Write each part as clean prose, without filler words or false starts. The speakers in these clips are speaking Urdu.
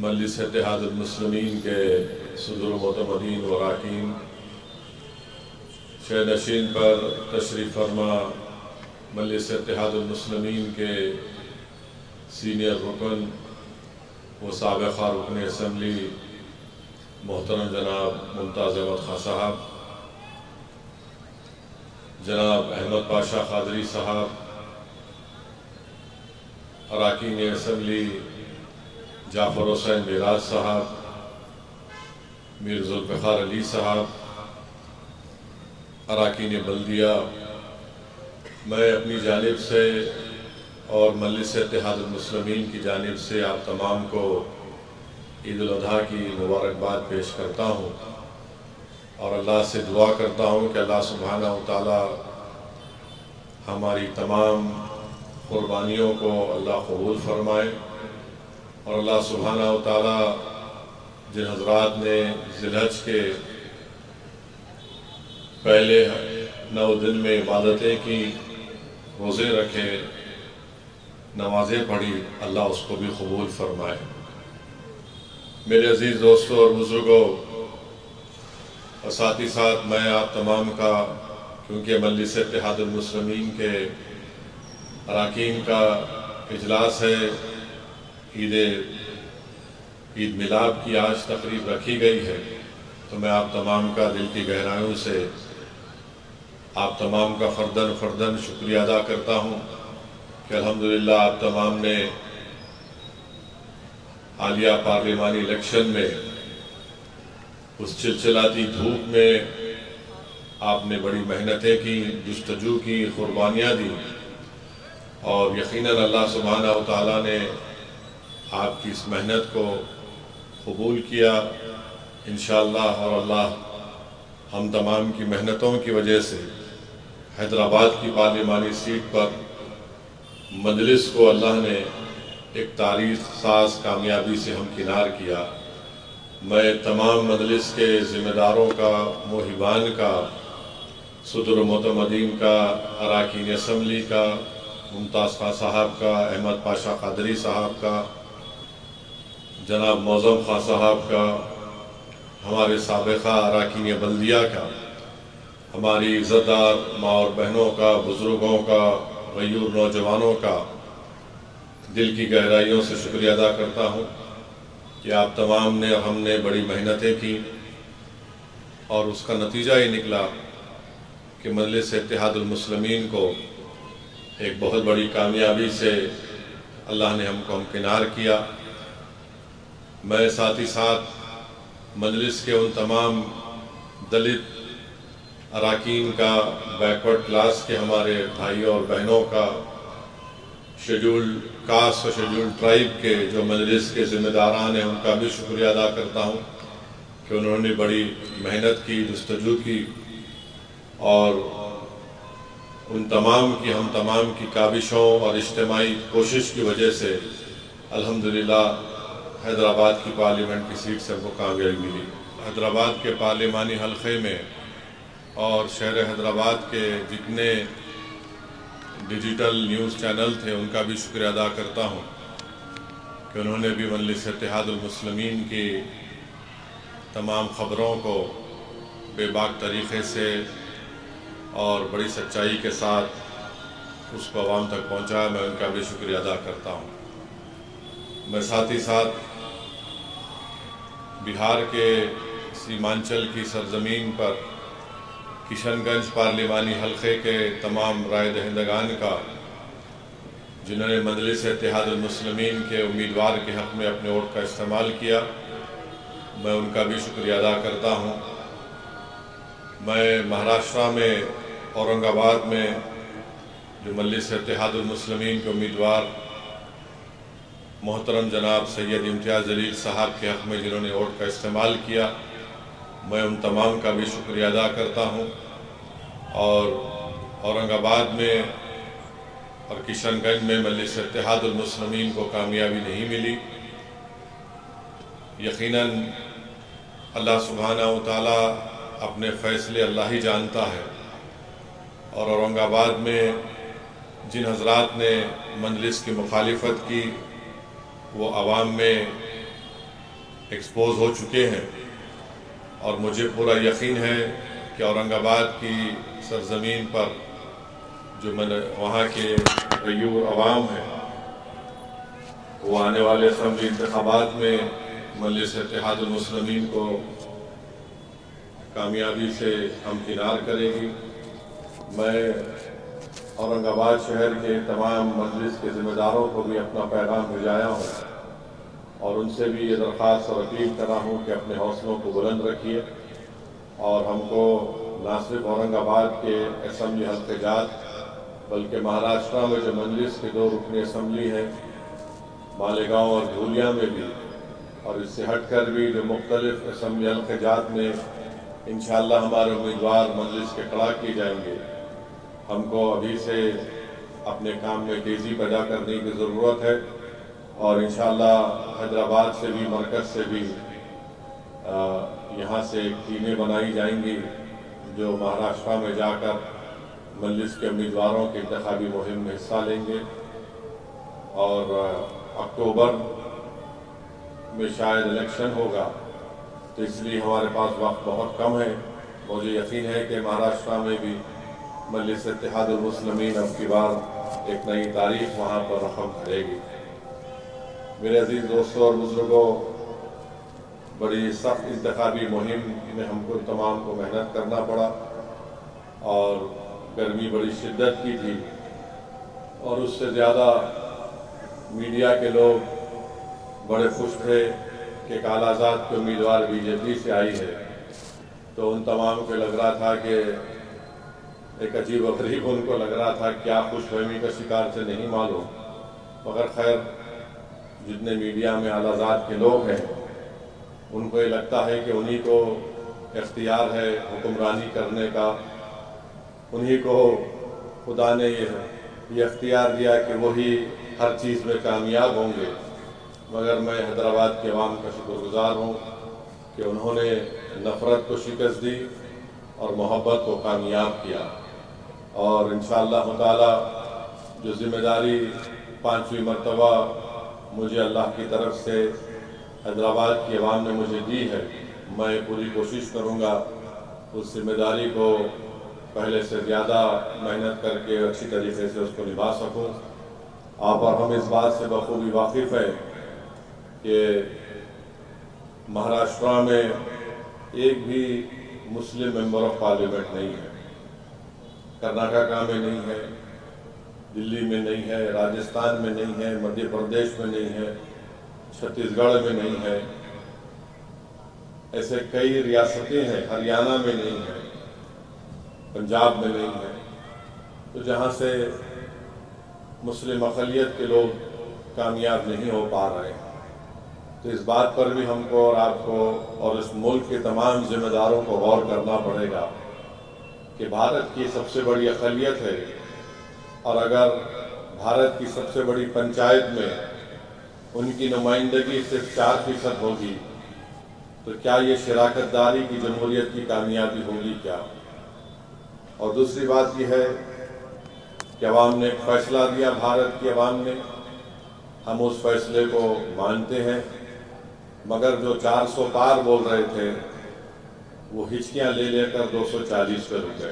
مجلس اتحاد المسلمین کے صدر و معتمدین و اراکین، شہ نشین پر تشریف فرما مجلس اتحاد المسلمین کے سینئر رکن و سابقہ رکن اسمبلی محترم جناب ممتاز احمد خان صاحب، جناب احمد پاشا قادری صاحب، اراکین اسمبلی جعفر حسین میراج صاحب، میر ذوالفقار علی صاحب، اراکین بلدیہ، میں اپنی جانب سے اور مجلس اتحاد المسلمین کی جانب سے آپ تمام کو عید الاضحیٰ کی مبارکباد پیش کرتا ہوں اور اللہ سے دعا کرتا ہوں کہ اللہ سبحانہ و تعالی ہماری تمام قربانیوں کو اللہ قبول فرمائے، اور اللہ سبحانہ و تعالی جن حضرات نے ذی الحج کے پہلے 9 دن میں عبادتیں کی، روزے رکھے، نمازیں پڑھی، اللہ اس کو بھی قبول فرمائے۔ میرے عزیز دوستوں اور بزرگوں اور ساتھ ہی ساتھ میں آپ تمام کا، کیونکہ مجلس اتحاد المسلمین کے اراکین کا اجلاس ہے، عید میلاد کی آج تقریب رکھی گئی ہے، تو میں آپ تمام کا دل کی گہرائیوں سے آپ تمام کا فرداً شکریہ ادا کرتا ہوں کہ الحمدللہ آپ تمام نے حالیہ پارلیمانی الیکشن میں اس چلچلاتی دھوپ میں آپ نے بڑی محنتیں کی، جستجو کی، قربانیاں دی، اور یقیناً اللہ سبحانہ و تعالیٰ نے آپ کی اس محنت کو قبول کیا انشاءاللہ، اور اللہ ہم تمام کی محنتوں کی وجہ سے حیدرآباد کی پارلیمانی سیٹ پر مجلس کو اللہ نے ایک تاریخ ساز کامیابی سے ہمکنار کیا۔ میں تمام مجلس کے ذمہ داروں کا، موہبان کا، صدر و معتمدین کا، اراکین اسمبلی کا، ممتاز خان صاحب کا، احمد پاشا قادری صاحب کا، جناب معظم خان صاحب کا، ہمارے سابقہ اراکین بلدیہ کا، ہماری عزت دار ماں اور بہنوں کا، بزرگوں کا، غیور نوجوانوں کا دل کی گہرائیوں سے شکریہ ادا کرتا ہوں کہ آپ تمام نے اور ہم نے بڑی محنتیں کی، اور اس کا نتیجہ یہ نکلا کہ مجلس اتحاد المسلمین کو ایک بہت بڑی کامیابی سے اللہ نے ہم کو ہمکنار کیا۔ میں ساتھ ہی ساتھ مجلس کے ان تمام دلت اراکین کا، بیکورڈ کلاس کے ہمارے بھائیوں اور بہنوں کا، شیڈول کاسٹ اور شیڈول ٹرائب کے جو مجلس کے ذمہ داران ہیں، ان کا بھی شکریہ ادا کرتا ہوں کہ انہوں نے بڑی محنت کی، جستجو کی، اور ان تمام کی، ہم تمام کی کاوشوں اور اجتماعی کوشش کی وجہ سے الحمدللہ حیدرآباد کی پارلیمنٹ کی سیٹ سے ہم کو کامیابی ملی۔ حیدرآباد کے پارلیمانی حلقے میں اور شہر حیدرآباد کے جتنے ڈیجیٹل نیوز چینل تھے، ان کا بھی شکریہ ادا کرتا ہوں کہ انہوں نے بھی مجلس اتحاد المسلمین کی تمام خبروں کو بے باک طریقے سے اور بڑی سچائی کے ساتھ اس کو عوام تک پہنچایا۔ میں ان کا بھی شکریہ ادا کرتا ہوں۔ میں ساتھ ہی ساتھ بہار کے سیمانچل کی سرزمین پر کشن گنج پارلیمانی حلقے کے تمام رائے دہندگان کا، جنہوں نے مجلس اتحاد المسلمین کے امیدوار کے حق میں اپنے ووٹ کا استعمال کیا، میں ان کا بھی شکریہ ادا کرتا ہوں۔ میں مہاراشٹرا میں اورنگ آباد میں جو مجلس اتحاد المسلمین کے امیدوار محترم جناب سید امتیاز جلیل صاحب کے حق میں جنہوں نے ووٹ کا استعمال کیا، میں ان تمام کا بھی شکریہ ادا کرتا ہوں۔ اور اورنگ آباد میں اور کشن گنج میں مجلس اتحاد المسلمین کو کامیابی نہیں ملی، یقیناً اللہ سبحانہ و تعالی اپنے فیصلے اللہ ہی جانتا ہے، اور اورنگ آباد میں جن حضرات نے مجلس کی مخالفت کی، وہ عوام میں ایکسپوز ہو چکے ہیں، اور مجھے پورا یقین ہے کہ اورنگ آباد کی سرزمین پر جو وہاں کے غیور عوام ہیں وہ آنے والے اسمبلی انتخابات میں مجلس اتحاد المسلمین کو کامیابی سے ہمکنار کرے گی۔ میں اورنگ آباد شہر کے تمام مجلس کے ذمہ داروں کو بھی اپنا پیغام بھیجایا ہوں، اور ان سے بھی یہ درخواست اور اپیل کر رہا ہوں کہ اپنے حوصلوں کو بلند رکھیے، اور ہم کو نہ صرف اورنگ آباد کے اسمبلی حلقہ جات بلکہ مہاراشٹرا میں جو مجلس کے 2 رکنی اسمبلی ہیں، مالیگاؤں اور دھولیا میں بھی، اور اس سے ہٹ کر بھی جو مختلف اسمبلی حلقہ جات میں انشاءاللہ ہمارے امیدوار مجلس کے کھڑا کیے جائیں گے، ہم کو ابھی سے اپنے کام میں تیزی پیدا کرنے کی ضرورت ہے، اور انشاءاللہ حیدرآباد سے بھی، مرکز سے بھی یہاں سے ٹیمیں بنائی جائیں گی جو مہاراشٹرا میں جا کر مجلس کے امیدواروں کے انتخابی مہم میں حصہ لیں گے، اور اکتوبر میں شاید الیکشن ہوگا، تو اس لیے ہمارے پاس وقت بہت کم ہے۔ مجھے یقین ہے کہ مہاراشٹرا میں بھی مجلس اتحاد المسلمین اب کی بار ایک نئی تاریخ وہاں پر رقم کرے گی۔ میرے عزیز دوستوں اور بزرگوں، بڑی سخت انتخابی مہم میں ہم کو تمام کو محنت کرنا پڑا، اور گرمی بڑی شدت کی تھی، اور اس سے زیادہ میڈیا کے لوگ بڑے خوش تھے کہ کالا آزاد کے امیدوار بی جے پی سے آئی ہے، تو ان تمام کو لگ رہا تھا کہ ایک عجیب و غریب ان کو لگ رہا تھا، کیا خوش فہمی کا شکار سے نہیں معلوم، مگر خیر جتنے میڈیا میں اعلی ذات کے لوگ ہیں ان کو یہ لگتا ہے کہ انہی کو اختیار ہے حکمرانی کرنے کا، انہی کو خدا نے یہ اختیار دیا کہ وہی ہر چیز میں کامیاب ہوں گے، مگر میں حیدرآباد کے عوام کا شکر گزار ہوں کہ انہوں نے نفرت کو شکست دی اور محبت کو کامیاب کیا، اور انشاءاللہ تعالی جو ذمہ داری 5ویں مرتبہ مجھے اللہ کی طرف سے حیدرآباد کی عوام نے مجھے دی ہے، میں پوری کوشش کروں گا اس ذمہ داری کو پہلے سے زیادہ محنت کر کے اچھی طریقے سے اس کو نبھا سکوں۔ آپ اور ہم اس بات سے بخوبی واقف ہیں کہ مہاراشٹرا میں ایک بھی مسلم ممبر آف پارلیمنٹ نہیں ہے، کرناٹکا میں نہیں ہے، دلی میں نہیں ہے، راجستھان میں نہیں ہے، مدھیہ پردیش میں نہیں ہے، چھتیس گڑھ میں نہیں ہے، ایسے کئی ریاستیں ہیں، ہریانہ میں نہیں ہے، پنجاب میں نہیں ہے، تو جہاں سے مسلم اقلیت کے لوگ کامیاب نہیں ہو پا رہے ہیں، تو اس بات پر بھی ہم کو اور آپ کو اور اس ملک کے تمام ذمہ داروں کو غور کرنا پڑے گا کہ بھارت کی سب سے بڑی اقلیت ہے، اور اگر بھارت کی سب سے بڑی پنچایت میں ان کی نمائندگی صرف 4% ہوگی تو کیا یہ شراکت داری کی جمہوریت کی کامیابی ہوگی کیا؟ اور دوسری بات یہ ہے کہ عوام نے ایک فیصلہ دیا، بھارت کی عوام نے، ہم اس فیصلے کو مانتے ہیں، مگر جو 400 پار بول رہے تھے وہ ہچکیاں لے لے کر 240 پہ رک گئے،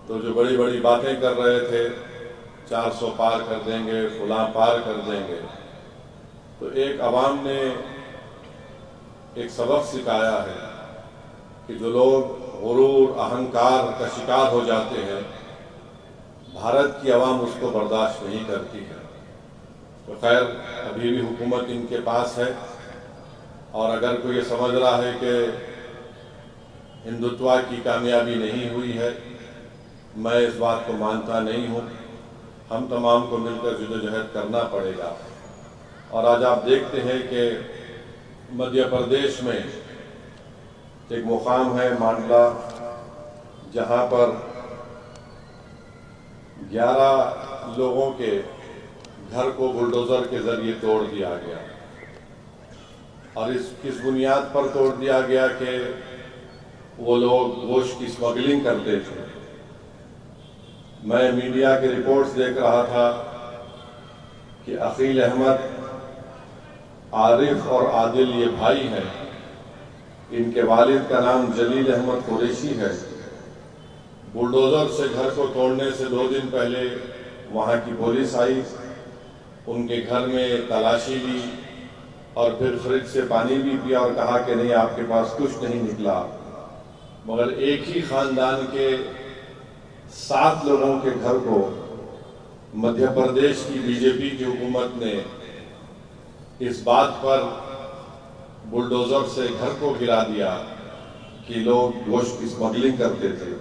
تو جو بڑی بڑی باتیں کر رہے تھے 400 پار کر دیں گے، فلاں پار کر دیں گے، تو ایک عوام نے ایک سبق سکھایا ہے کہ جو لوگ غرور اہنکار کا شکار ہو جاتے ہیں بھارت کی عوام اس کو برداشت نہیں کرتی ہے، تو خیر ابھی بھی حکومت ان کے پاس ہے، اور اگر کوئی یہ سمجھ رہا ہے کہ ہندوتوا کی کامیابی نہیں ہوئی ہے، میں اس بات کو مانتا نہیں ہوں، ہم تمام کو مل کر جدوجہد کرنا پڑے گا۔ اور آج آپ دیکھتے ہیں کہ مدھیہ پردیش میں ایک مقام ہے مانڈلا، جہاں پر 11 لوگوں کے گھر کو بلڈوزر کے ذریعے توڑ دیا گیا، اور کس بنیاد پر توڑ دیا گیا کہ وہ لوگ گوشت کی اسمگلنگ کرتے تھے۔ میں میڈیا کے رپورٹس دیکھ رہا تھا کہ عقیل احمد عارف اور عادل یہ بھائی ہیں. ان کے والد کا نام جلیل احمد قریشی ہے. بلڈوزر سے گھر کو توڑنے سے 2 دن پہلے وہاں کی پولیس آئی، ان کے گھر میں تلاشی لی اور پھر فریج سے پانی بھی پیا اور کہا کہ نہیں، آپ کے پاس کچھ نہیں نکلا. مگر ایک ہی خاندان کے 7 لوگوں کے گھر کو مدھیہ پردیش کی بی جے پی کی حکومت نے اس بات پر بلڈوزر سے گھر کو گرا دیا کہ لوگ گوشت کی اسمگلنگ کرتے تھے.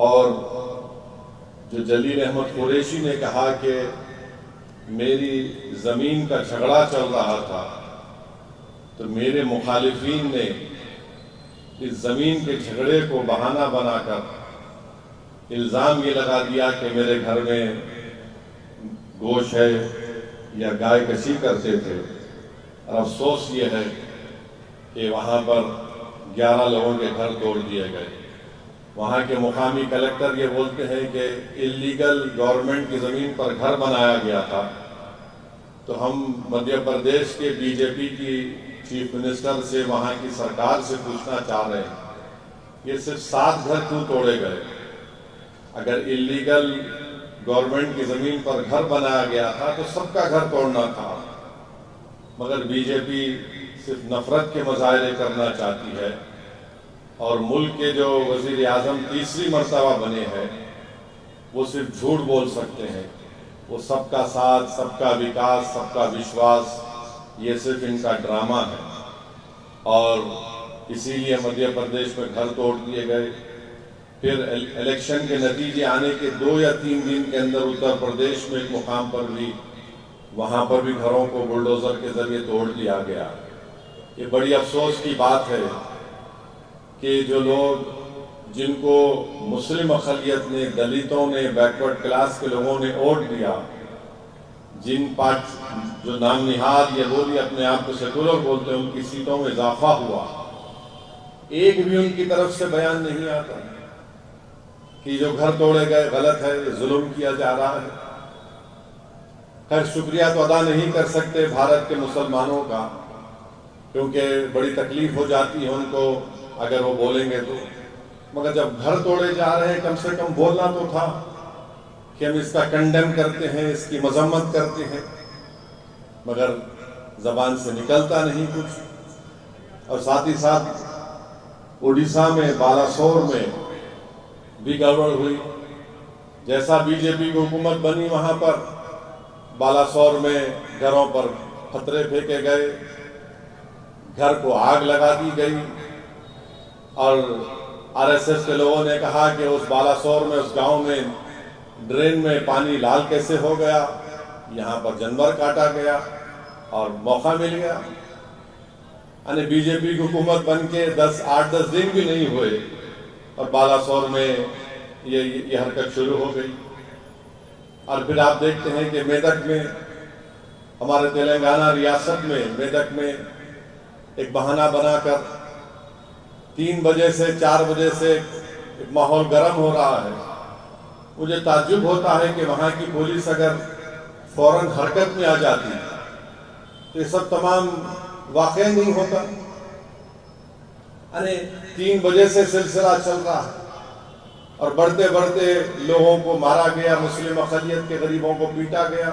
اور جو جلیل احمد قریشی نے کہا کہ میری زمین کا جھگڑا چل رہا تھا تو میرے مخالفین نے اس زمین کے جھگڑے کو بہانہ بنا کر الزام یہ لگا دیا کہ میرے گھر میں گوشت ہے یا گائے کشی کرتے تھے. اور افسوس یہ ہے کہ وہاں پر 11 لوگوں کے گھر توڑ دیے گئے. وہاں کے مقامی کلیکٹر یہ بولتے ہیں کہ اللیگل گورنمنٹ کی زمین پر گھر بنایا گیا تھا. تو ہم مدھیہ پردیش کے بی جے پی کی چیف منسٹر سے، وہاں کی سرکار سے پوچھنا چاہ رہے ہیں، یہ صرف 7 گھر کیوں توڑے گئے؟ اگر اللیگل گورنمنٹ کی زمین پر گھر بنایا گیا تھا تو سب کا گھر توڑنا تھا. مگر بی جے پی صرف نفرت کے مظاہرے کرنا چاہتی ہے، اور ملک کے جو وزیر اعظم تیسری مرتبہ بنے ہیں وہ صرف جھوٹ بول سکتے ہیں. وہ سب کا ساتھ، سب کا وکاس، سب کا وشواس، یہ صرف ان کا ڈرامہ ہے. اور اسی لیے مدھیہ پردیش میں گھر توڑ دیے گئے. پھر الیکشن کے نتیجے آنے کے 2 یا 3 دن کے اندر اتر پردیش میں ایک مقام پر بھی، وہاں پر بھی گھروں کو بلڈوزر کے ذریعے توڑ دیا گیا. یہ بڑی افسوس کی بات ہے کہ جو لوگ، جن کو مسلم اقلیت نے، دلتوں نے، بیکورڈ کلاس کے لوگوں نے ووٹ دیا، جو نام نہاد یا وہ بھی اپنے آپ کو سیکولر بولتے ہیں، ان کی سیٹوں میں اضافہ ہوا، ایک بھی ان کی طرف سے بیان نہیں آتا کہ جو گھر توڑے گئے غلط ہے، ظلم کیا جا رہا ہے. خیر، شکریہ تو ادا نہیں کر سکتے بھارت کے مسلمانوں کا، کیونکہ بڑی تکلیف ہو جاتی ہے ان کو اگر وہ بولیں گے تو. مگر جب گھر توڑے جا رہے ہیں، کم سے کم بولنا تو تھا کہ ہم اس کا کنڈیم کرتے ہیں، اس کی مذمت کرتے ہیں. مگر زبان سے نکلتا نہیں کچھ. اور ساتھ ہی ساتھ اڑیسہ میں بالاسور میں بھی گڑبڑ ہوئی. جیسا بی جے پی کی حکومت بنی، وہاں پر بالاسور میں گھروں پر پتھرے پھینکے گئے، گھر کو آگ لگا دی گئی. اور آر ایس ایس کے لوگوں نے کہا کہ اس بالاسور میں، اس گاؤں میں ڈرین میں پانی لال کیسے ہو گیا، یہاں پر جانور کاٹا گیا اور موقع مل گیا. یعنی بی جے پی کی حکومت بن کے 8-10 دن بھی نہیں ہوئے اور بالاسور میں یہ حرکت شروع ہو گئی. اور پھر آپ دیکھتے ہیں کہ میدک میں، ہمارے تلنگانہ ریاست میں میدک میں ایک بہانہ بنا کر 3 بجے سے 4 بجے سے ایک ماحول گرم ہو رہا ہے. مجھے تعجب ہوتا ہے کہ وہاں کی پولیس اگر فوراً حرکت میں آ جاتی تو یہ سب تمام واقع نہیں ہوتا. یعنی 3 بجے سے سلسلہ چل رہا ہے اور بڑھتے بڑھتے لوگوں کو مارا گیا، مسلم اقلیت کے غریبوں کو پیٹا گیا.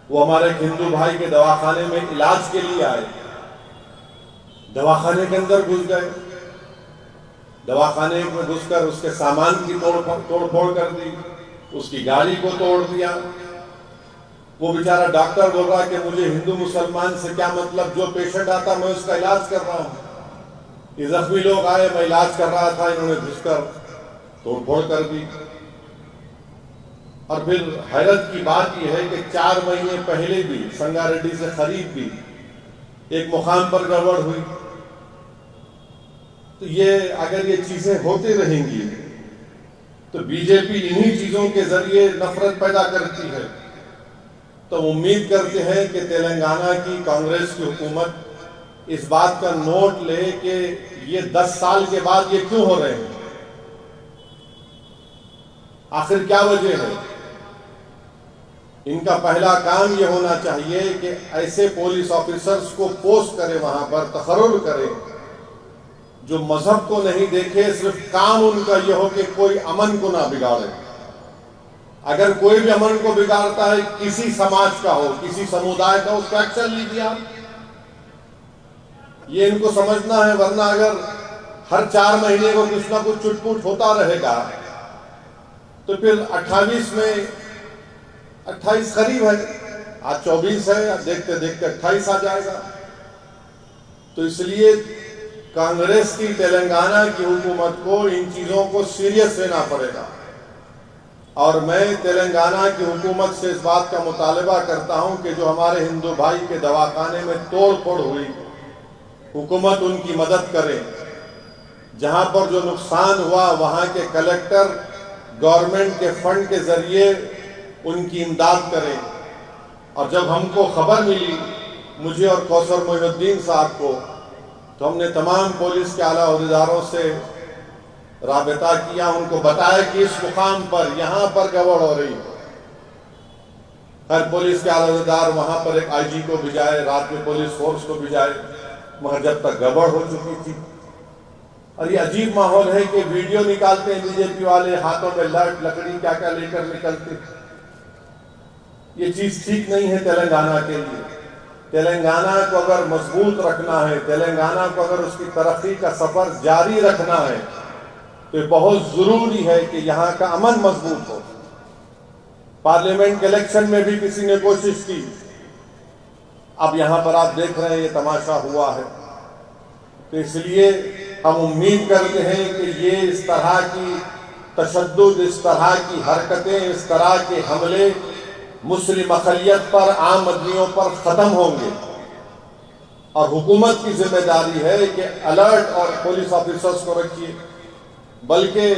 وہ ہمارے ہندو بھائی کے دواخانے میں علاج کے لیے آئے، دواخانے کے اندر گھس گئے، دواخانے میں گھس کر اس کے سامان کی توڑ پھوڑ کر دی، اس کی گاڑی کو توڑ دیا. وہ بیچارہ ڈاکٹر بول رہا کہ مجھے ہندو مسلمان سے کیا مطلب، جو پیشنٹ آتا میں اس کا علاج کر رہا ہوں. یہ زخمی لوگ آئے، میں علاج کر رہا تھا، انہوں نے گھس کر توڑ پھوڑ کر دی. اور پھر حیرت کی بات یہ ہے کہ 4 مہینے پہلے بھی سنگا ریڈی سے خرید بھی ایک مقام پر گڑبڑ ہوئی. تو اگر یہ چیزیں ہوتی رہیں گی تو بی جے پی انہی چیزوں کے ذریعے نفرت پیدا کرتی ہے. تو امید کرتے ہیں کہ تلنگانہ کی کانگریس کی حکومت اس بات کا نوٹ لے کہ یہ 10 سال کے بعد یہ کیوں ہو رہے ہیں، آخر کیا وجہ ہے. ان کا پہلا کام یہ ہونا چاہیے کہ ایسے پولیس آفیسرز کو پوسٹ کرے، وہاں پر تقرر کرے جو مذہب کو نہیں دیکھے، صرف کام ان کا یہ ہو کہ کوئی امن کو نہ بگاڑے۔ اگر کوئی بھی امن کو بگاڑتا ہے، کسی سماج کا ہو، کسی سمودائے کا ہو، اس کا ایکشن لیجیے آپ۔ یہ ان کو سمجھنا ہے، ورنہ اگر ہر 4 مہینے کو کچھ نہ کچھ چٹ پوٹ ہوتا رہے گا تو پھر 28 میں 28 قریب ہے، آج 24 ہے، دیکھتے دیکھتے 28 آ جائے گا۔ تو اس لیے کانگریس کی تلنگانہ کی حکومت کو ان چیزوں کو سیریس لینا پڑے گا، اور میں تلنگانہ کی حکومت سے اس بات کا مطالبہ کرتا ہوں کہ جو ہمارے ہندو بھائی کے دواخانے میں توڑ پھوڑ ہوئی، حکومت ان کی مدد کرے۔ جہاں پر جو نقصان ہوا وہاں کے کلیکٹر گورنمنٹ کے فنڈ کے ذریعے ان کی امداد کریں۔ اور جب ہم کو خبر ملی، مجھے اور کوثر محی الدین صاحب کو، تو ہم نے تمام پولیس کے اعلیٰ عہدیداروں سے رابطہ کیا، ان کو بتایا کہ اس مقام پر یہاں پر گڑبڑ ہو رہی ہے۔ ہر پولیس کے اعلیٰ عہدیدار وہاں پر ایک آئی جی کو بھیجائے، رات میں پولیس فورس کو بھیجائے، مگر جب تک گڑبڑ ہو چکی تھی۔ اور یہ عجیب ماحول ہے کہ ویڈیو نکالتے ہیں بی جے پی والے، ہاتھوں میں لٹ لکڑی کیا کیا لے کر نکلتے۔ یہ چیز ٹھیک نہیں ہے تلنگانہ کے لیے۔ تلنگانہ کو اگر مضبوط رکھنا ہے، تلنگانہ کو اگر اس کی ترقی کا سفر جاری رکھنا ہے، تو یہ بہت ضروری ہے کہ یہاں کا امن مضبوط ہو۔ پارلیمنٹ کے الیکشن میں بھی کسی نے کوشش کی، اب یہاں پر آپ دیکھ رہے ہیں یہ تماشا ہوا ہے۔ تو اس لیے ہم امید کرتے ہیں کہ یہ اس طرح کی تشدد، اس طرح کی حرکتیں، اس طرح کے حملے مسلم اقلیت پر، عام آدمیوں پر ختم ہوں گے۔ اور حکومت کی ذمہ داری ہے کہ الرٹ اور پولیس آفیسرز کو رکھیے۔ بلکہ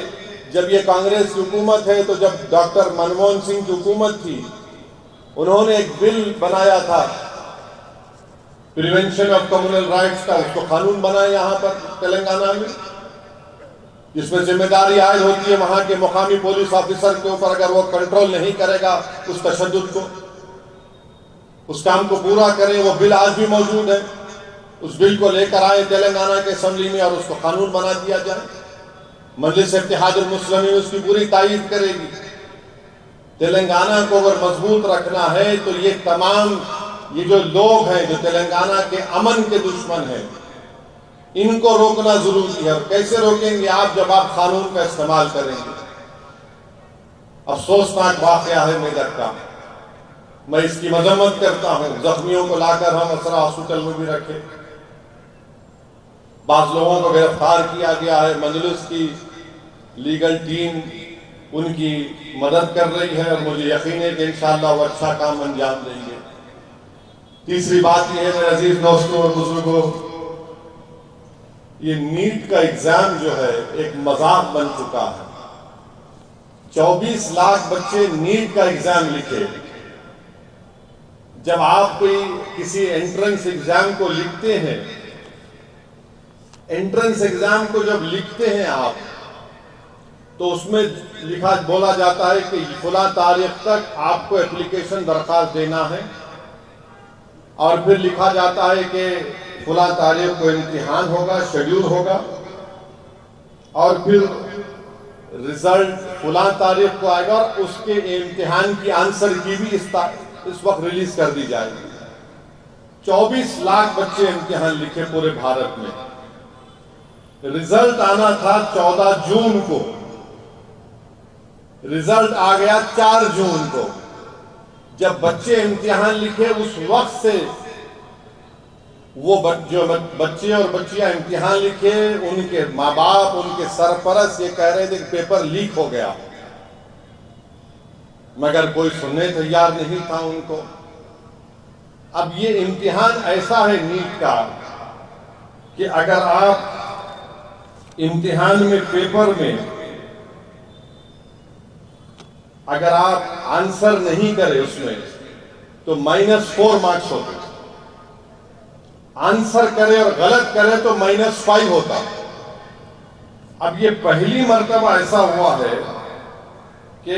جب یہ کانگریس کی حکومت ہے، تو جب ڈاکٹر منموہن سنگھ کی حکومت تھی، انہوں نے ایک بل بنایا تھا پریونشن آف کمیونل رائٹس کا، اس کو قانون بنایا یہاں پر تلنگانہ میں، جس میں ذمہ داری عائد ہوتی ہے وہاں کے مقامی پولیس آفیسر کے اوپر، اگر وہ کنٹرول نہیں کرے گا اس تشدد کو، اس کام کو پورا کرے۔ وہ بل آج بھی موجود ہے، اس بل کو لے کر آئے تلنگانہ کے اسمبلی میں اور اس کو قانون بنا دیا جائے۔ مجلس اتحاد المسلمین اس کی پوری تائید کرے گی۔ تلنگانہ کو اگر مضبوط رکھنا ہے تو یہ تمام یہ جو لوگ ہیں جو تلنگانہ کے امن کے دشمن ہیں، ان کو روکنا ضروری ہے۔ اور کیسے روکیں گے آپ؟ جب آپ قانون کا استعمال کریں گے۔ افسوسناک واقعہ ہے میدک کا، میں اس کی مذمت کرتا ہوں۔ زخمیوں کو لا کر ہم اسرا ہاسپٹل میں بھی رکھے، بعض لوگوں کو گرفتار کیا گیا ہے۔ مجلس کی لیگل ٹیم ان کی مدد کر رہی ہے، اور مجھے یقین ہے کہ انشاءاللہ وہ اچھا کام انجام دیں گے۔ تیسری بات یہ ہے میرے عزیز دوستوں اور بزرگوں، یہ نیٹ کا ایگزام جو ہے ایک مذاق بن چکا ہے۔ 24 لاکھ بچے نیٹ کا ایگزام لکھے۔ جب آپ کوئی کسی انٹرنس ایگزام کو لکھتے ہیں، انٹرنس ایگزام کو جب لکھتے ہیں آپ، تو اس میں بولا جاتا ہے کہ فلاں تاریخ تک آپ کو اپلیکیشن درخواست دینا ہے، اور پھر لکھا جاتا ہے کہ فلاں تاریخ کو امتحان ہوگا، شیڈیول ہوگا، اور پھر رزلٹ فلاں تاریخ کو آئے گا، اور اس کے امتحان کی آنسر کی بھی اس وقت ریلیز کر دی جائے گی۔ 24 لاکھ بچے امتحان لکھے پورے بھارت میں۔ رزلٹ آنا تھا 14 جون کو، رزلٹ آ گیا 4 جون کو۔ جب بچے امتحان لکھے اس وقت سے وہ جو بچے اور بچیاں امتحان لکھے، ان کے ماں باپ، ان کے سرپرست یہ کہہ رہے تھے کہ پیپر لیک ہو گیا، مگر کوئی سننے تیار نہیں تھا ان کو۔ اب یہ امتحان ایسا ہے نیٹ کا کہ اگر آپ امتحان میں، پیپر میں اگر آپ آنسر نہیں کرے اس میں، تو -4 مارکس ہوتے، آنسر کرے اور غلط کرے تو -5 ہوتا۔ اب یہ پہلی مرتبہ ایسا ہوا ہے کہ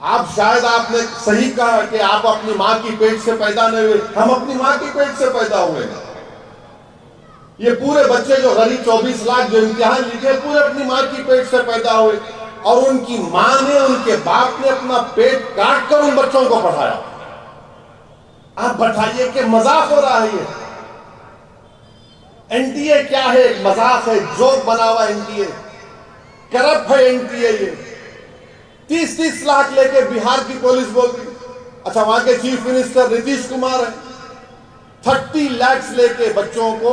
آپ شاید آپ نے صحیح کہا کہ آپ اپنی ماں کی پیٹ سے پیدا نہیں ہوئے، ہم اپنی ماں کی پیٹ سے پیدا ہوئے ہیں۔ یہ پورے بچے جو غریب 24 لاکھ جو امتحان لکھے پورے اپنی ماں کی پیٹ سے پیدا ہوئے، اور ان کی ماں نے ان کے باپ نے اپنا پیٹ کاٹ کر ان بچوں کو پڑھایا۔ آپ بتائیے کہ مذاق ہو رہا ہے یہ؟ این ٹی اے کیا ہے؟ ایک مذاق ہے، جوک بنا ہوا این ٹی اے، کرپٹ ہے این ٹی اے۔ یہ 30 لاکھ لے کے بہار کی پولیس بول رہی، اچھا وہاں کے چیف منسٹر نتیش کمار ہے، 30 لاکھ لے کے بچوں کو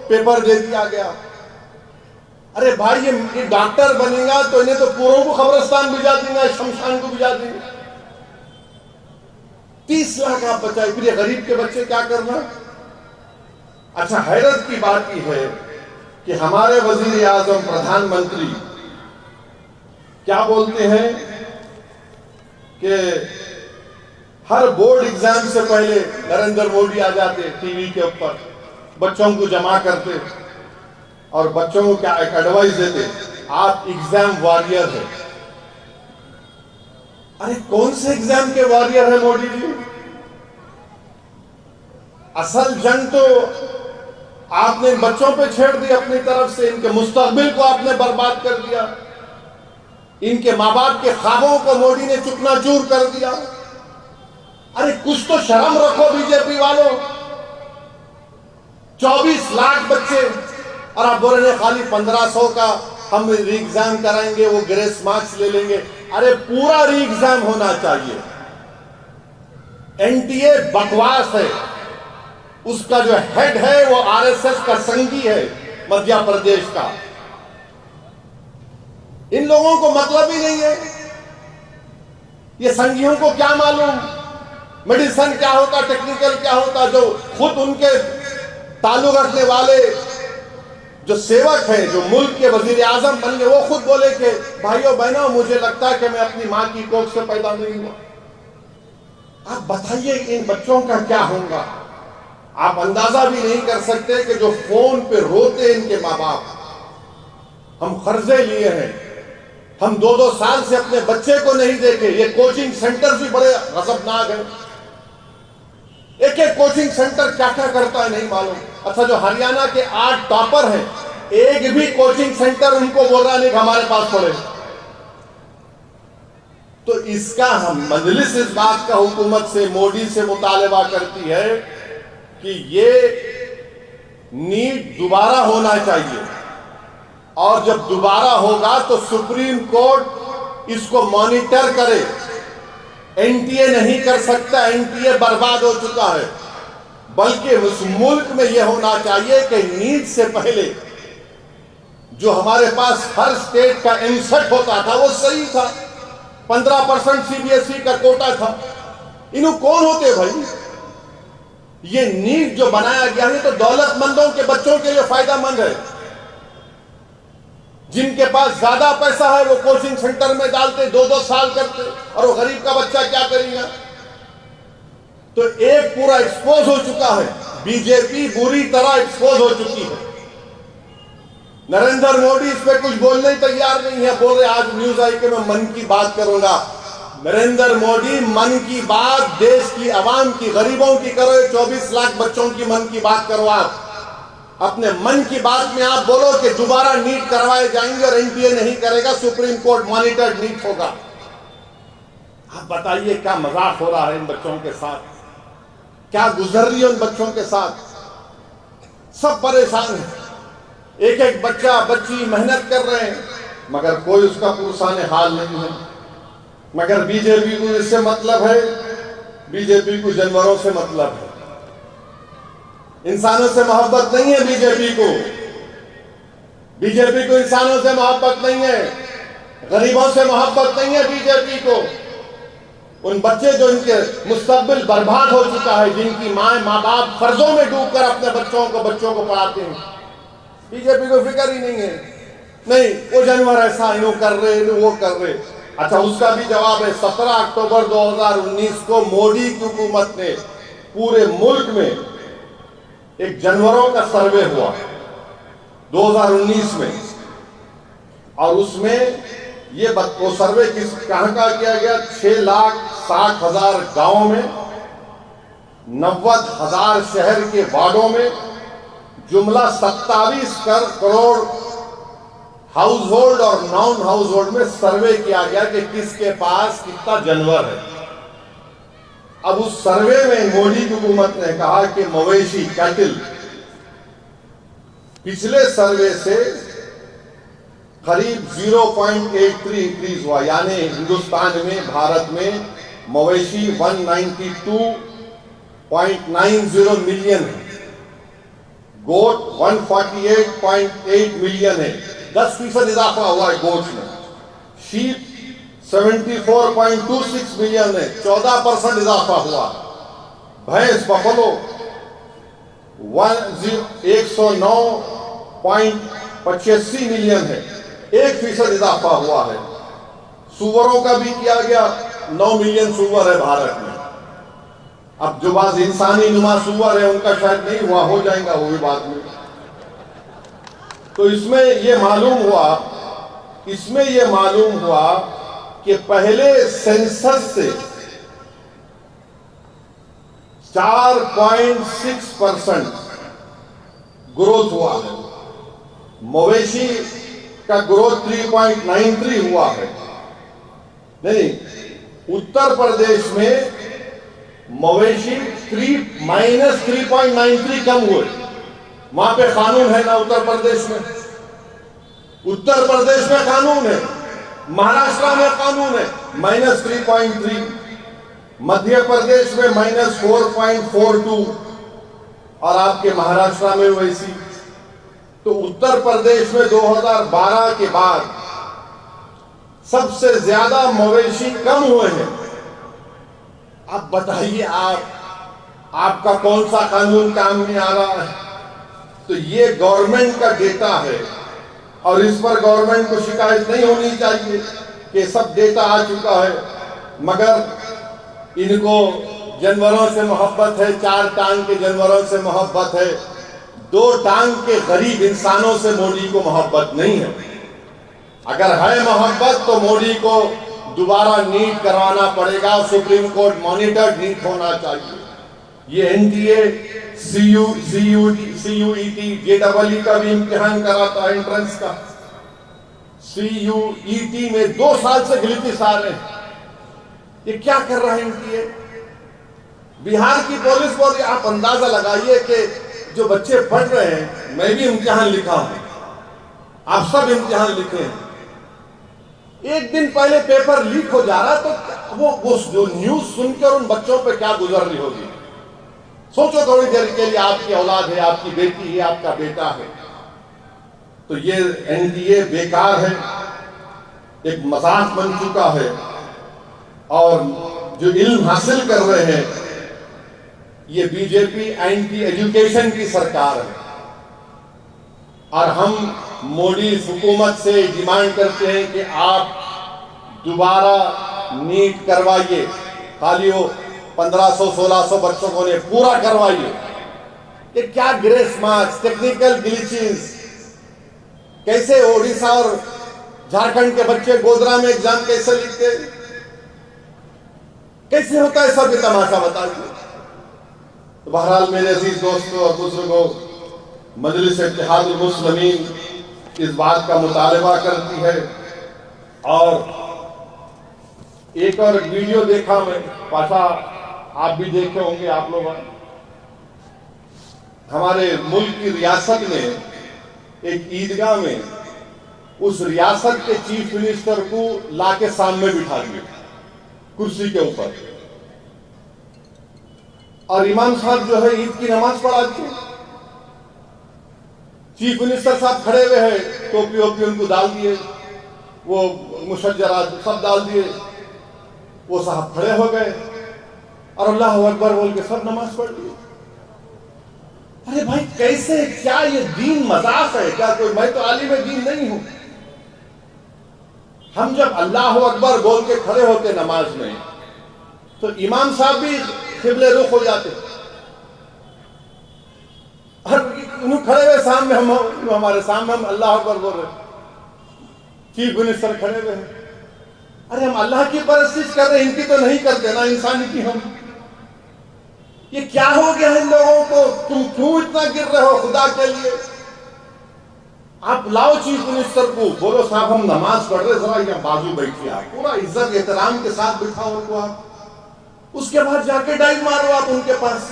پیپر دے دیا گیا۔ ارے بھائی یہ ڈاکٹر بنے گا تو انہیں تو پوروں کو قبرستان بھجا دیں گے، شمشان کو بھجا دیں گے۔ 30 لاکھ آپ بچائے، پھر یہ غریب کے بچے کیا کرنا؟ اچھا حیرت کی بات یہ ہے کہ ہمارے وزیر اعظم پردھان منتری کیا بولتے ہیں کہ ہر بورڈ ایگزام سے پہلے نریندر مودی آ جاتے ٹی وی کے اوپر، بچوں کو جمع کرتے اور بچوں کو کیا ایک ایڈوائز دیتے، آپ ایگزام واریر ہیں۔ ارے کون سے ایگزام کے واریر ہیں مودی جی؟ اصل جنگ تو آپ نے بچوں پہ چھیڑ دی اپنی طرف سے، ان کے مستقبل کو آپ نے برباد کر دیا، ان کے ماں باپ کے خوابوں کو مودی نے چکنا چور کر دیا۔ ارے کچھ تو شرم رکھو بی جے پی والوں، 24 لاکھ بچے اور آپ بول رہے ہیں خالی 1500 کا ہم ری ایگزام کرائیں گے، وہ گریس مارکس لے لیں گے۔ ارے پورا ری ایگزام ہونا چاہیے۔ این ٹی اے بکواس ہے، اس کا جو ہیڈ ہے وہ آر ایس ایس کا سنگھی ہے مدھیہ پردیش کا۔ ان لوگوں کو مطلب ہی نہیں ہے، یہ سنگھیوں کو کیا معلوم میڈیسن کیا ہوتا، ٹیکنیکل کیا ہوتا، جو خود ان کے تعلق رکھنے والے جو سیوک ہیں، جو ملک کے وزیر اعظم بن گئے، وہ خود بولے کہ بھائیو بہنوں مجھے لگتا ہے کہ میں اپنی ماں کی کوکھ سے پیدا نہیں ہوا۔ آپ بتائیے ان بچوں کا کیا ہوگا؟ آپ اندازہ بھی نہیں کر سکتے کہ جو فون پہ روتے ان کے ماں باپ، ہم قرضے لیے ہیں، ہم 2 سال سے اپنے بچے کو نہیں دیکھے۔ یہ کوچنگ سینٹر بھی بڑے غضبناک ہیں، ایک کوچنگ سینٹر کیا کیا کرتا ہے نہیں معلوم۔ اچھا جو ہریانہ کے 8 ٹاپر ہیں، ایک بھی کوچنگ سینٹر ان کو بول رہا نہیں کہ ہمارے پاس پڑھے۔ تو اس کا ہم مجلس اس بات کا حکومت سے، مودی سے مطالبہ کرتی ہے کہ یہ نیٹ دوبارہ ہونا چاہیے، اور جب دوبارہ ہوگا تو سپریم کورٹ اس کو مانیٹر کرے۔ این ٹی اے نہیں کر سکتا، این ٹی اے برباد ہو چکا ہے۔ بلکہ اس ملک میں یہ ہونا چاہیے کہ نیٹ سے پہلے جو ہمارے پاس ہر سٹیٹ کا M.Set ہوتا تھا وہ صحیح تھا، 15% سی بی ایس ای کا کوٹا تھا۔ انہوں کون ہوتے بھائی؟ یہ نیٹ جو بنایا گیا ہے تو دولت مندوں کے بچوں کے لیے فائدہ مند ہے، جن کے پاس زیادہ پیسہ ہے وہ کوچنگ سینٹر میں ڈالتے، 2 سال کرتے، اور وہ غریب کا بچہ کیا کرے گا؟ تو ایک پورا ایکسپوز ہو چکا ہے، بی جے پی بری طرح ایکسپوز ہو چکی ہے۔ نریندر مودی اس پہ کچھ بولنے تیار نہیں ہے، بول رہے آج نیوز آئی کہ میں من کی بات کروں گا۔ نریندر مودی من کی بات دیش کی عوام کی، غریبوں کی کرو، 24 لاکھ بچوں کی من کی بات کرو۔ آپ اپنے من کی بات میں آپ بولو کہ دوبارہ نیٹ کروائے جائیں گے اور این ٹی اے نہیں کرے گا، سپریم کورٹ مانیٹرڈ نیٹ ہوگا۔ آپ بتائیے کیا مذاق ہو رہا ہے ان بچوں کے ساتھ، کیا گزر رہی ہے ان بچوں کے ساتھ؟ سب پریشان ہیں، ایک ایک بچہ بچی محنت کر رہے ہیں، مگر کوئی اس کا پرسان حال نہیں ہے۔ مگر بی جے پی کو اس سے مطلب ہے، بی جے پی کو جانوروں سے مطلب ہے، انسانوں سے محبت نہیں ہے بی جے پی کو۔ بی جے پی کو انسانوں سے محبت نہیں ہے، غریبوں سے محبت نہیں ہے بی جے پی کو۔ ان بچے جو ان کے مستقبل برباد ہو چکا ہے، جن کی ماں باپ قرضوں میں ڈوب کر اپنے بچوں کو پڑھاتے ہیں، بی جے پی کو فکر ہی نہیں ہے، نہیں وہ جانور ایسا انہوں کر رہے، انہوں وہ کر رہے۔ اچھا اس کا بھی جواب ہے، 17 اکتوبر 2019 کو مودی کی حکومت نے پورے ملک میں ایک جانوروں کا سروے ہوا 2019 میں، اور اس میں یہ وہ سروے کہاں کا کیا گیا؟ 6,60,000 گاؤں میں، 90,000 شہر کے وارڈوں میں، جملہ 27 کروڑ ہاؤس ہولڈ اور نان ہاؤس ہولڈ میں سروے کیا گیا کہ کس کے پاس کتنا جانور ہے۔ اب اس سروے میں مودی کی حکومت نے کہا کہ مویشی کیٹل پچھلے سروے سے قریب 0.83 انکریز ہوا، یعنی ہندوستان میں، بھارت میں مویشی 192.90 ملین ہے، گوٹ 148.8 ملین ہے، 10% اضافہ ہوا ہے گوٹ میں، شیپ 74.26 ملین ہے، 14% اضافہ ہوا، بھینس بفلو 109.85 ملین ہے، 1% اضافہ ہوا ہے۔ سوروں کا بھی کیا گیا، 9 ملین سور ہے بھارت میں۔ اب جو بعض انسانی نما سور ہے ان کا شاید نہیں ہوا، ہو جائیں گا وہ بھی بعد میں۔ تو اس میں یہ معلوم ہوا کہ پہلے سینسس سے 4.6% گروتھ ہوا ہے، مویشی کا گروتھ 3.93 ہوا ہے۔ نہیں، اتر پردیش میں مویشی -3.93 کم ہوئے، وہاں پہ قانون ہے نا اتر پردیش میں؟ اتر پردیش میں قانون ہے، مہاراشٹر میں قانون ہے -3.3، مدھیہ پردیش میں -4.42 اور آپ کے مہاراشٹر میں ویسی۔ تو اتر پردیش میں 2012 کے بعد سب سے زیادہ مویشی کم ہوئے ہیں۔ اب بتائیے آپ کا کون سا قانون کام میں آ رہا ہے؟ تو یہ گورنمنٹ کا ڈیٹا ہے اور اس پر گورنمنٹ کو شکایت نہیں ہونی چاہیے کہ سب ڈیٹا آ چکا ہے، مگر ان کو جانوروں سے محبت ہے، 4 ٹانگ کے جانوروں سے محبت ہے، 2 ٹانگ کے غریب انسانوں سے مودی کو محبت نہیں ہے۔ اگر ہے محبت تو مودی کو دوبارہ نیٹ کروانا پڑے گا، سپریم کورٹ مانیٹرڈ نیٹ ہونا چاہیے۔ یہ NTA CUET JEE کا بھی امتحان کراتا ہے، انٹرنس کا۔ CUET میں 2 سال سے گلٹس آ رہے ہیں، یہ کیا کر رہا ہے NTA؟ بہار کی پولیس کو آپ اندازہ لگائیے کہ جو بچے پڑھ رہے ہیں، میں بھی امتحان لکھا ہوں، آپ سب امتحان لکھے ہیں، ایک دن پہلے پیپر لیک ہو جا رہا تو وہ جو نیوز سن کر ان بچوں پہ کیا گزر رہی ہوگی؟ سوچو تھوڑی دیر کے لیے، آپ کی اولاد ہے، آپ کی بیٹی ہے، آپ کا بیٹا ہے۔ تو یہ NTA بیکار ہے، ایک مذاق بن چکا ہے، اور جو علم حاصل کر رہے ہیں یہ BJP اینٹی ایجوکیشن کی سرکار ہے۔ اور ہم مودی حکومت سے ڈیمانڈ کرتے ہیں کہ آپ دوبارہ نیٹ کروائیے، خالی وہ 1500-1600 بچوں کو پورا کروائیے۔ یہ کیا گریس مارکس، ٹیکنیکل گلیچز، کیسے اوڈیشہ اور جھارکھنڈ کے بچے گودرا میں ایگزام کیسے لکھتے، کیسے ہوتا ہے؟ سب یہ تماشا بتائیے۔ تو بہرحال میرے عزیز دوستوں اور بزرگوں، مجلس اتحاد المسلمین اس بات کا مطالبہ کرتی ہے، اور ایک اور ویڈیو دیکھا میں، پاشا آپ بھی دیکھے ہوں گے، آپ لوگ ہمارے ملک کی ریاست میں ایک عیدگاہ میں اس ریاست کے چیف منسٹر کو لا کے سامنے بٹھا دیا کرسی کے اوپر، اور امام صاحب جو ہے عید کی نماز پڑھاتے ہیں، چیف منسٹر صاحب کھڑے ہوئے ہیں، ٹوپی ووپی ان کو ڈال دیے، وہ مشجرات سب ڈال دیے، وہ صاحب کھڑے ہو گئے اور اللہ اکبر بول کے سب نماز پڑھ لی۔ ارے بھائی کیسے، کیا یہ دین مذاق ہے کیا؟ کوئی، میں تو عالم دین نہیں ہوں۔ ہم جب اللہ اکبر بول کے کھڑے ہوتے نماز میں تو امام صاحب بھی قبلے رخ ہو جاتے، انہوں کھڑے ہوئے سامنے، ہمارے سامنے ہم اللہ اکبر بول رہے، چیف منسٹر کھڑے ہوئے ہیں، ارے ہم اللہ کی پرستش کر رہے ہیں، ان کی تو نہیں کرتے نا، انسانی کی ہم. یہ کیا ہو گیا ان لوگوں کو؟ تم کیوں اتنا گر رہے ہو خدا کے لیے؟ آپ لاؤ چیف منسٹر کو، بولو صاحب ہم نماز پڑھ رہے، ذرا یہ بازو بیٹھیے، آپ پورا عزت احترام کے ساتھ بٹھاؤ ان کو. آپ اس کے بعد جا کے ڈائیو مارو آپ ان کے پاس.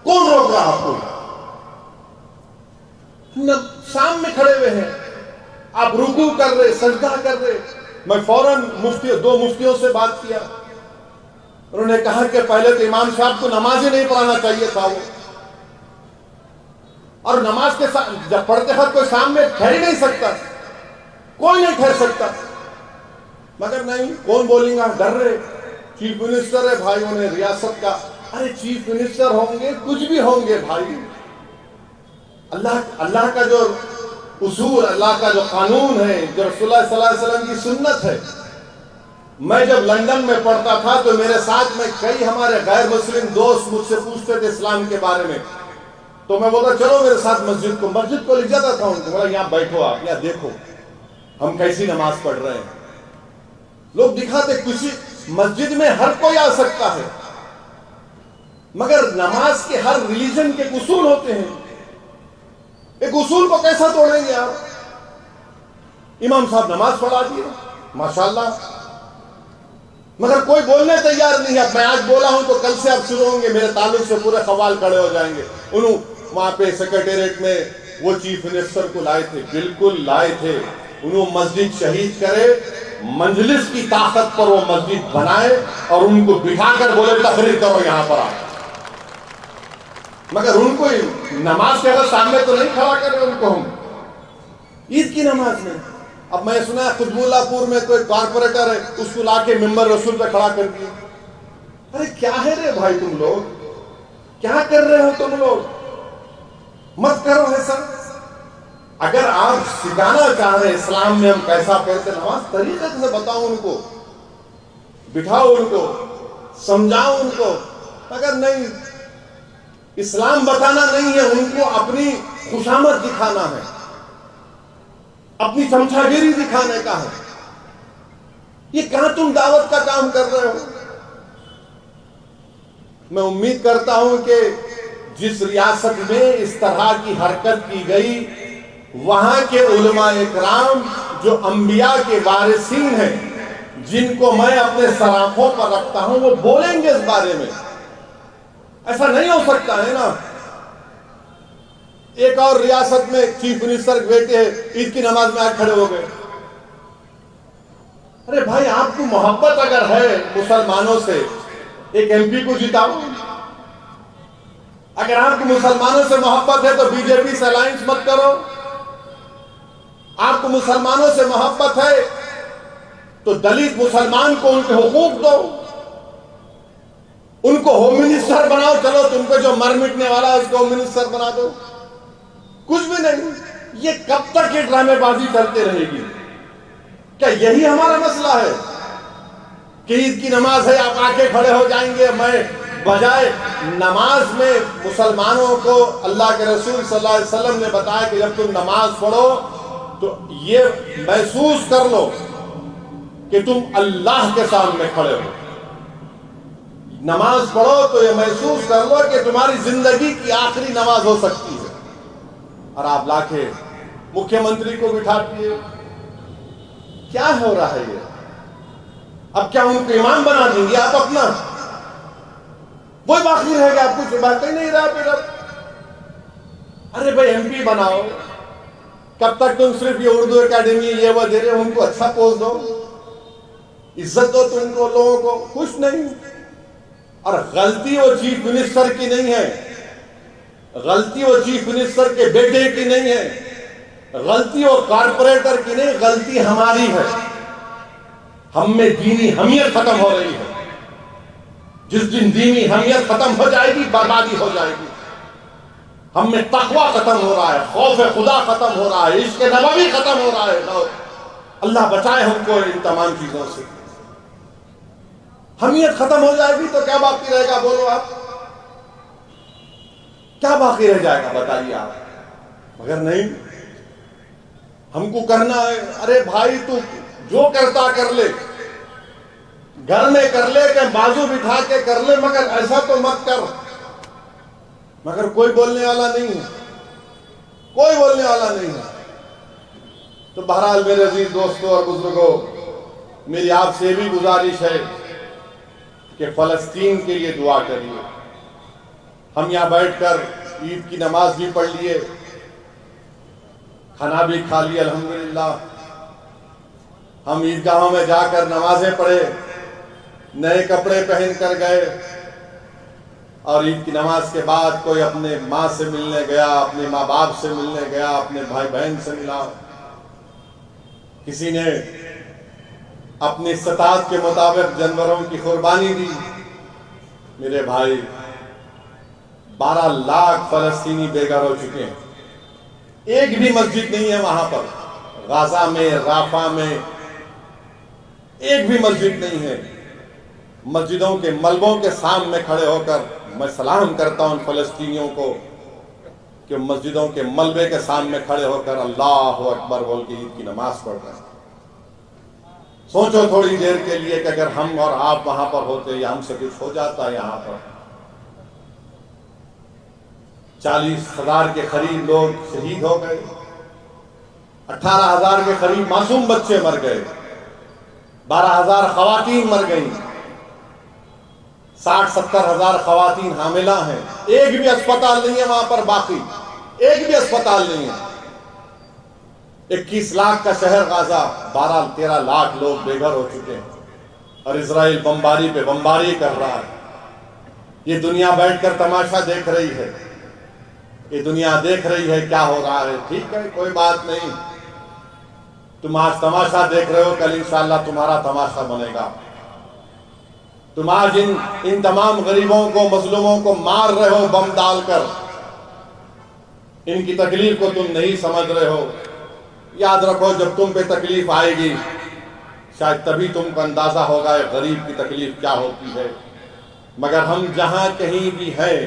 کون روک رہا آپ کو؟ شام میں کھڑے ہوئے ہیں، آپ رکوع کر رہے، سجدہ کر رہے. میں فوراً دو مفتیوں سے بات کیا، انہوں نے کہا کہ پہلے تو امام صاحب کو نماز ہی نہیں پڑھانا چاہیے تھا وہ، اور نماز کے ساتھ جب پڑھتے وقت کوئی سامنے ٹھہر ہی نہیں سکتا، کوئی نہیں ٹھہر سکتا. مگر نہیں، کون بولیں گا، ڈر رہے. چیف منسٹر ہے بھائیوں نے ریاست کا. ارے چیف منسٹر ہوں گے، کچھ بھی ہوں گے بھائی، اللہ کا جو اصول، اللہ کا جو قانون ہے، جو رسول اللہ صلی اللہ علیہ وسلم کی سنت ہے. میں جب لندن میں پڑھتا تھا تو میرے ساتھ میں کئی ہمارے غیر مسلم دوست مجھ سے پوچھتے تھے اسلام کے بارے میں، تو میں بولتا چلو میرے ساتھ مسجد کو لے جاتا تھا ان کو، بولا یہاں بیٹھو، آپ یہاں دیکھو ہم کیسی نماز پڑھ رہے ہیں. لوگ دکھاتے کسی مسجد میں ہر کوئی آ سکتا ہے، مگر نماز کے ہر ریلیجن کے اصول ہوتے ہیں. ایک اصول کو کیسا توڑیں گے آپ؟ امام صاحب نماز پڑھا دیے ماشاءاللہ، مگر کوئی بولنے تیار نہیں ہے. اب میں آج بولا ہوں تو کل سے اب شروع ہوں گے، میرے تعلق سے پورے خوال کھڑے ہو جائیں گے. انہوں وہاں پہ سیکریٹریٹ میں وہ چیف منسٹر کو لائے تھے، بالکل لائے تھے. انہوں مسجد شہید کرے، مجلس کی طاقت پر وہ مسجد بنائے اور ان کو بٹھا کر بولے تقریر کرو یہاں پر آ. مگر ان کو نماز کے سامنے تو نہیں کھڑا کرے ان کو ہم عید کی نماز میں. اب میں سنا ہے قطب اللہ پور میں کوئی کارپوریٹر ہے، اس کو لا کے ممبر رسول پہ کھڑا کر دیا. ارے کیا ہے رے بھائی، تم لوگ کیا کر رہے ہو؟ تم لوگ مت کرو ایسا. اگر آپ سکھانا چاہ رہے اسلام میں ہم کیسا پڑھتے نماز، طریقے سے بتاؤ ان کو، بٹھاؤ ان کو، سمجھاؤ ان کو. اگر نہیں، اسلام بتانا نہیں ہے ان کو، اپنی خوشامد دکھانا ہے، اپنی چمچا گیری دکھانے کا ہے. یہ کہاں تم دعوت کا کام کر رہے ہو؟ میں امید کرتا ہوں کہ جس ریاست میں اس طرح کی حرکت کی گئی، وہاں کے علماء اکرام جو انبیاء کے وارثین ہیں، جن کو میں اپنے سراخوں پر رکھتا ہوں، وہ بولیں گے اس بارے میں. ایسا نہیں ہو سکتا ہے نا. ایک اور ریاست میں چیف منسٹر بیٹے عید کی نماز میں آج کھڑے ہو گئے. ارے بھائی، آپ کو محبت اگر ہے مسلمانوں سے، ایک ایم پی کو جتاؤ. اگر آپ کو مسلمانوں سے محبت ہے تو بی جے پی سے الائنس مت کرو. آپ کو مسلمانوں سے محبت ہے تو دلت مسلمان کو ان کے حقوق دو، ان کو ہوم منسٹر بناؤ. چلو تم پہ جو مر مٹنے والا ہے اس کو ہوم منسٹر بنا دو. کچھ بھی نہیں. یہ کب تک یہ ڈرامے بازی چلتے رہے گی؟ کیا یہی ہمارا مسئلہ ہے کہ عید کی نماز ہے آپ آ کے کھڑے ہو جائیں گے؟ میں بجائے نماز میں مسلمانوں کو اللہ کے رسول صلی اللہ علیہ وسلم نے بتایا کہ جب تم نماز پڑھو تو یہ محسوس کر لو کہ تم اللہ کے سامنے کھڑے ہو. نماز پڑھو تو یہ محسوس کر لو کہ تمہاری زندگی کی آخری نماز ہو سکتی ہے. اور آپ لا کے مکھیہ منتری کو بٹھا دیے. کیا ہو رہا ہے یہ؟ اب کیا ان کو امام بنا دیں گے آپ اپنا؟ وہی باقی رہے گا، آپ کچھ باقی نہیں رہا پھر. اب ارے بھائی ایم پی بناؤ. کب تک تم صرف یہ اردو اکیڈمی یہ وہ دے رہے ہو؟ ان کو اچھا پوسٹ دو، عزت دو تم کو، لوگوں کو. کچھ نہیں. اور غلطی وہ چیف منسٹر کی نہیں ہے، غلطی وہ چیف منسٹر کے بیٹے کی نہیں ہے، غلطی وہ کارپوریٹر کی نہیں، غلطی ہماری ہے. ہم میں دینی حمیت ختم ہو رہی ہے. جس دن دینی حمیت ختم ہو جائے گی، بربادی ہو جائے گی. ہم میں تقوی ختم ہو رہا ہے، خوف خدا ختم ہو رہا ہے، عشق نبوی ختم ہو رہا ہے. اللہ بچائے ہم کو ان تمام چیزوں سے. حمیت ختم ہو جائے گی تو کیا باقی رہے گا؟ بولو آپ، کیا باقی رہ جائے گا؟ بتائیے آپ. مگر نہیں، ہم کو کرنا ہے. ارے بھائی تو جو کرتا کر لے، گھر میں کر لے کہ بازو بٹھا کے کر لے، مگر ایسا تو مت کر۔ مگر کوئی بولنے والا نہیں ہے، کوئی بولنے والا نہیں ہے۔ تو بہرحال میرے عزیز دوستوں اور بزرگوں، میری آپ سے بھی گزارش ہے کہ فلسطین کے لیے دعا کریے۔ ہم یہاں بیٹھ کر عید کی نماز بھی پڑھ لیے، کھانا بھی کھا لیے الحمدللہ، ہم عیدگاہوں میں جا کر نمازیں پڑھے، نئے کپڑے پہن کر گئے، اور عید کی نماز کے بعد کوئی اپنے ماں سے ملنے گیا، اپنے ماں باپ سے ملنے گیا، اپنے بھائی بہن سے ملا، کسی نے اپنی استطاعت کے مطابق جانوروں کی قربانی دی۔ میرے بھائی، 12 لاکھ فلسطینی بے گھر ہو چکے ہیں، ایک بھی مسجد نہیں ہے وہاں پر، غازہ میں، رافع میں ایک بھی مسجد نہیں ہے۔ مسجدوں کے ملبوں کے سامنے کھڑے ہو کر میں سلام کرتا ہوں فلسطینیوں کو کہ مسجدوں کے ملبے کے سامنے کھڑے ہو کر اللہ اکبر بول کے عید کی نماز پڑھ رہے ہیں۔ سوچو تھوڑی دیر کے لیے کہ اگر ہم اور آپ وہاں پر ہوتے یا ہم سے کچھ ہو جاتا یہاں پر۔ 40,000 کے قریب لوگ شہید ہو گئے، 18,000 کے قریب معصوم بچے مر گئے، 12,000 خواتین مر گئیں، 60-70 ہزار خواتین حاملہ ہیں، ایک بھی اسپتال نہیں ہے وہاں پر باقی، ایک بھی اسپتال نہیں ہے۔ 21 لاکھ کا شہر غازہ، 12-13 لاکھ لوگ بے گھر ہو چکے ہیں، اور اسرائیل بمباری پہ بمباری کر رہا ہے۔ یہ دنیا بیٹھ کر تماشا دیکھ رہی ہے، یہ دنیا دیکھ رہی ہے کیا ہو رہا ہے۔ ٹھیک ہے، کوئی بات نہیں، تم آج تماشا دیکھ رہے ہو، کل انشاءاللہ تمہارا تماشا بنے گا۔ تم آج ان تمام غریبوں کو، مظلوموں کو مار رہے ہو بم ڈال کر، ان کی تکلیف کو تم نہیں سمجھ رہے ہو۔ یاد رکھو، جب تم پہ تکلیف آئے گی شاید تبھی تم کو اندازہ ہوگا غریب کی تکلیف کیا ہوتی ہے۔ مگر ہم جہاں کہیں بھی ہیں،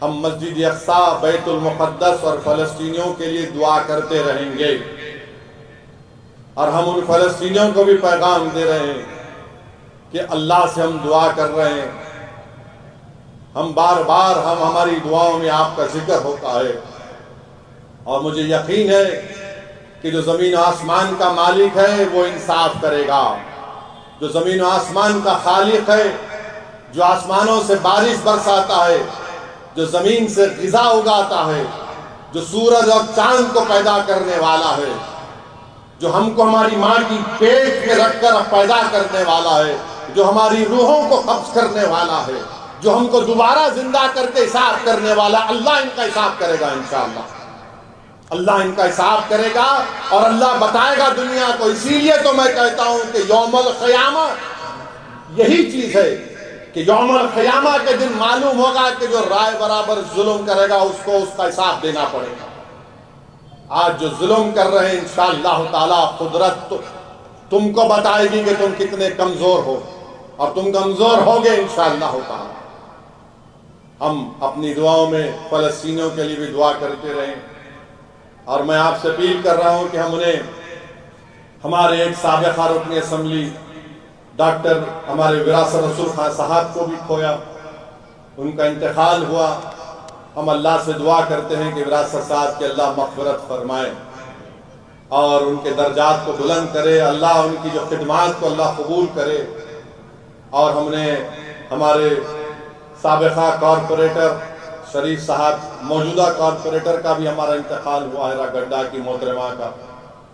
ہم مسجد اقصی، بیت المقدس اور فلسطینیوں کے لیے دعا کرتے رہیں گے، اور ہم ان فلسطینیوں کو بھی پیغام دے رہے ہیں کہ اللہ سے ہم دعا کر رہے ہیں۔ ہم بار بار ہماری دعاؤں میں آپ کا ذکر ہوتا ہے، اور مجھے یقین ہے کہ جو زمین و آسمان کا مالک ہے وہ انصاف کرے گا، جو زمین و آسمان کا خالق ہے، جو آسمانوں سے بارش برساتا ہے، جو زمین سے غذا اگاتا ہے، جو سورج اور چاند کو پیدا کرنے والا ہے، جو ہم کو ہماری ماں کی پیٹ میں رکھ کر پیدا کرنے والا ہے، جو ہماری روحوں کو قبض کرنے والا ہے، جو ہم کو دوبارہ زندہ کر کے حساب کرنے والا، اللہ ان کا حساب کرے گا انشاءاللہ۔ اللہ ان کا حساب کرے گا اور اللہ بتائے گا دنیا کو۔ اسی لیے تو میں کہتا ہوں کہ یوم القیامہ یہی چیز ہے کہ یوم القیامہ کے دن معلوم ہوگا کہ جو رائے برابر ظلم کرے گا اس کو اس کا حساب دینا پڑے گا۔ آج جو ظلم کر رہے ہیں انشاءاللہ تعالی قدرت تم کو بتائے گی کہ تم کتنے کمزور ہو، اور تم کمزور ہوگے انشاءاللہ تعالی۔ ہم اپنی دعاؤں میں فلسطینیوں کے لیے بھی دعا کرتے رہیں، اور میں آپ سے اپیل کر رہا ہوں کہ ہم انہیں، ہمارے ایک سابقہ رکن اسمبلی ڈاکٹر ہمارے وراثت رسول خان صاحب کو بھی کھویا، ان کا انتقال ہوا۔ ہم اللہ سے دعا کرتے ہیں کہ وراثت صاحب کے اللہ مغفرت فرمائے اور ان کے درجات کو بلند کرے، اللہ ان کی جو خدمات کو اللہ قبول کرے۔ اور ہم نے ہمارے سابقہ کارپوریٹر شریف صاحب، موجودہ کارپوریٹر کا بھی ہمارا انتقال ہوا ہے، راگڈا کی محترمہ کا۔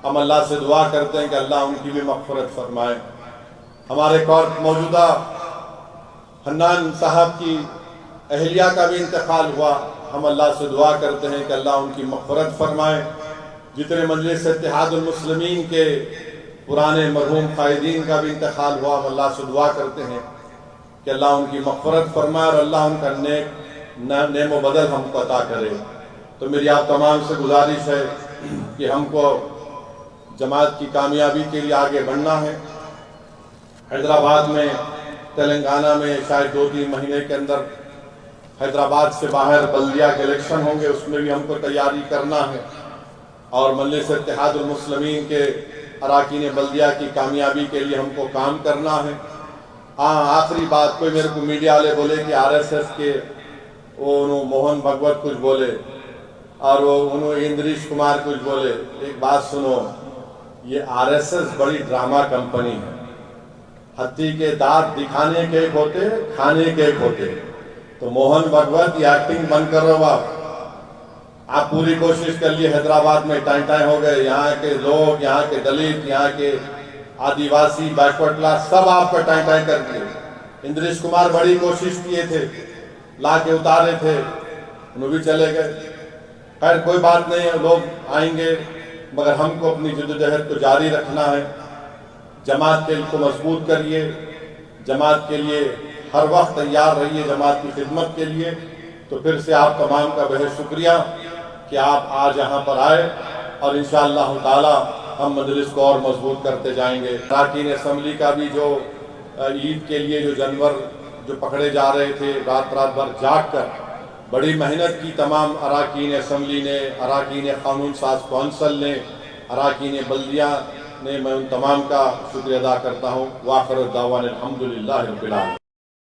ہم اللہ سے دعا کرتے ہیں کہ اللہ ان کی بھی مغفرت فرمائے۔ ہمارے موجودہ حنان صاحب کی اہلیہ کا بھی انتقال ہوا، ہم اللہ سے دعا کرتے ہیں کہ اللہ ان کی مغفرت فرمائے۔ جتنے مجلس اتحاد المسلمین کے پرانے مرحوم قائدین کا بھی انتقال ہوا، ہم اللہ سے دعا کرتے ہیں کہ اللہ ان کی مغفرت فرمائے اور اللہ ان کا نعم و بدل ہم کو عطا کرے۔ تو میری آپ تمام سے گزارش ہے کہ ہم کو جماعت کی کامیابی کے لیے آگے بڑھنا ہے۔ حیدرآباد میں، تلنگانہ میں شاید 2-3 مہینے کے اندر حیدرآباد سے باہر بلدیہ کے الیکشن ہوں گے، اس میں بھی ہم کو تیاری کرنا ہے، اور مجلس اتحاد المسلمین کے اراکین بلدیہ کی کامیابی کے لیے ہم کو کام کرنا ہے۔ ہاں آخری بات، کوئی میرے کو میڈیا والے بولے کہ RSS کے وہ موہن بھگوت کچھ بولے اور وہ اندریش کمار کچھ بولے. ایک بات سنو، یہ RSS بڑی ڈرامہ کمپنی ہے. ہتھی کے دانت دکھانے کے ایک ہوتے، کھانے کے ایک ہوتے. تو موہن بھگوت یہ ایکٹنگ بند کر رہا ہو. آپ پوری کوشش کر لیے، حیدرآباد میں ٹائم ہو گئے، یہاں کے لوگ، یہاں کے دلت، یہاں کے آدیواسی بیکورڈ کلاس سب آپ کا ٹائم کر دیے. اندریش کمار بڑی کوشش کیے تھے، لا کے اتارے تھے، انہوں بھی چلے گئے. خیر کوئی بات نہیں ہے، لوگ آئیں گے، مگر ہم کو اپنی جدوجہد کو جاری رکھنا ہے. جماعت کے کو مضبوط کریے، جماعت کے لیے ہر وقت تیار رہیے، جماعت کی خدمت کے لیے. تو پھر سے آپ تمام کا بہت شکریہ کہ آپ آج یہاں پر آئے، اور انشاءاللہ تعالی ہم مجلس کو اور مضبوط کرتے جائیں گے. اراکین اسمبلی کا بھی جو عید کے لیے جو جانور جو پکڑے جا رہے تھے، رات بھر جاگ کر بڑی محنت کی تمام اراکین اسمبلی نے، اراکین قانون ساز کونسل نے، اراکین بلدیہ نے، میں ان تمام کا شکریہ ادا کرتا ہوں. وآخر دعوانا الحمدللہ رب العالمین.